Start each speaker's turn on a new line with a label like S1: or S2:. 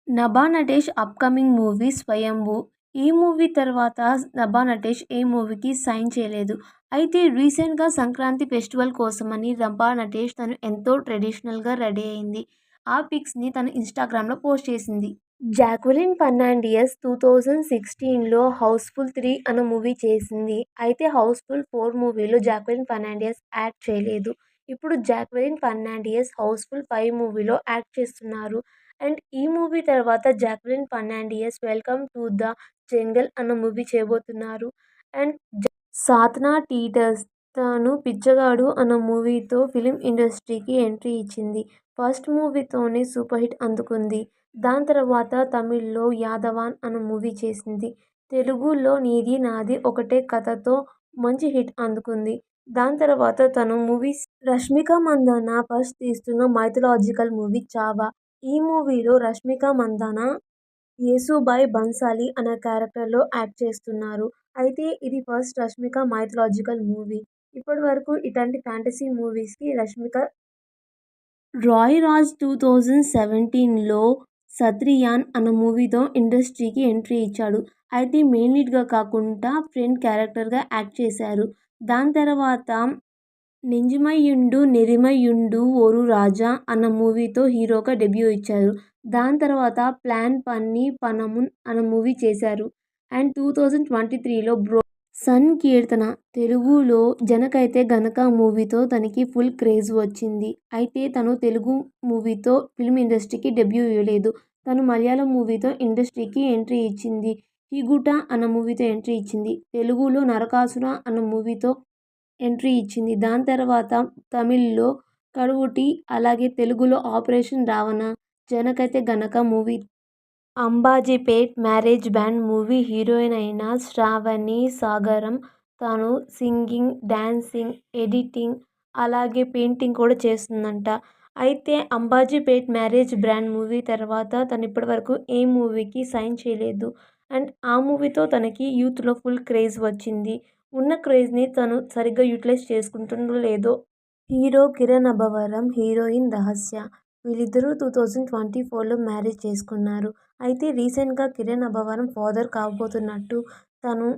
S1: Nabha Natesh upcoming movie 'స్వయంభూ'. ఈ movie తర్వాత నభా నటేష్ ఏ మూవీకి సైన్ చేయలేదు. అయితే రీసెంట్‌గా సంక్రాంతి ఫెస్టివల్ కోసమని నభా నటేష్ తను ఎంతో ట్రెడిషనల్‌గా రెడీ అయింది. ఆ పిక్స్‌ని తను ఇన్‌స్టాగ్రామ్‌లో పోస్ట్ చేసింది. జాక్వెలిన్ ఫెర్నాండిస్ 2016లో 'హౌస్‌ఫుల్ 3' అన్న మూవీ చేసింది. అయితే 'హౌస్‌ఫుల్ 4' మూవీలో జాక్వెలిన్ ఫెర్నాండిస్ యాక్ట్ చేయలేదు. ఇప్పుడు జాక్వెలిన్ ఫెర్నాండిస్ 'హౌస్‌ఫుల్ 5' మూవీలో యాక్ట్ చేస్తున్నారు. అండ్ ఈ మూవీ తర్వాత Jacqueline Fernandes 'welcome to the jungle' అన్న మూవీ చేయబోతున్నారు. అండ్ సాధన టీటస్ తను 'బిచ్చగాడు' అన్న మూవీతో ఫిల్మ్ ఇండస్ట్రీకి ఎంట్రీ ఇచ్చింది. ఫస్ట్ మూవీతోనే సూపర్ హిట్ అందుకుంది. దాని తర్వాత తమిళ్లో 'యాదవాన్' అన్న మూవీ చేసింది. తెలుగులో 'నీది నాది ఒకటే కథ'తో మంచి హిట్ అందుకుంది. దాని తర్వాత తను మూవీస్ రష్మిక మందాన ఫస్ట్ తీస్తున్న మైథలాజికల్ మూవీ 'చావా'. ఈ మూవీలో రష్మిక మందాన యేసుబాయ్ బన్సాలి అనే క్యారెక్టర్లో యాక్ట్ చేస్తున్నారు. అయితే ఇది ఫస్ట్ రష్మిక మైథలాజికల్ మూవీ. ఇప్పటివరకు ఇట్లాంటి ఫ్యాంటసీ మూవీస్‌కి రష్మిక 'రాయ్ రాజ్' 2017లో 'సత్రియన్' అన్న మూవీతో ఇండస్ట్రీకి ఎంట్రీ ఇచ్చాడు. అయితే మెయిన్ లీడ్‌గా కాకుండా ఫ్రెండ్ క్యారెక్టర్‌గా యాక్ట్ చేశారు. దాని తర్వాత 'నెంజిమైయుండు నెరిమైయుండు ఓరు రాజా' అన్న మూవీతో హీరోగా డెబ్యూ ఇచ్చారు. దాని తర్వాత 'ప్లాన్ పన్ని పనమున్' అన్న మూవీ చేశారు. అండ్ 2023లో 'సంకీర్తన' తెలుగులో 'జనకైతే గనక' మూవీతో తనకి ఫుల్ క్రేజ్ వచ్చింది. అయితే తను తెలుగు మూవీతో ఫిల్మ్ ఇండస్ట్రీకి డెబ్యూ ఇవ్వలేదు. తను మలయాళం మూవీతో ఇండస్ట్రీకి ఎంట్రీ ఇచ్చింది. 'హిగుటా' అన్న మూవీతో ఎంట్రీ ఇచ్చింది. తెలుగులో 'నరకాసుర' అన్న మూవీతో ఎంట్రీ ఇచ్చింది. దాని తర్వాత తమిళ్లో 'కడువుటి' అలాగే తెలుగులో 'ఆపరేషన్ రావణ', 'జనకైతే గనక' movie 'Ambajipet marriage band' movie heroine అయిన శ్రావణి సాగరం తను సింగింగ్, డాన్సింగ్, ఎడిటింగ్ అలాగే పెయింటింగ్ కూడా చేస్తుందంట. అయితే 'అంబాజీపేట్ మ్యారేజ్ బ్యాండ్' మూవీ తర్వాత తను ఇప్పటివరకు ఏ మూవీకి సైన్ చేయలేదు. అండ్ ఆ మూవీతో తనకి యూత్‌లో ఫుల్ క్రేజ్ వచ్చింది. ఉన్న క్రేజ్‌ని తను సరిగ్గా యూటిలైజ్ చేసుకుంటుందో లేదో. హీరో కిరణ్ అబ్బవరం, హీరోయిన్ రహస్య వీళ్ళిద్దరూ 2024లో మ్యారేజ్ చేసుకున్నారు. అయితే రీసెంట్‌గా కిరణ్ అబ్బవరం ఫాదర్ కాబోతున్నట్టు తను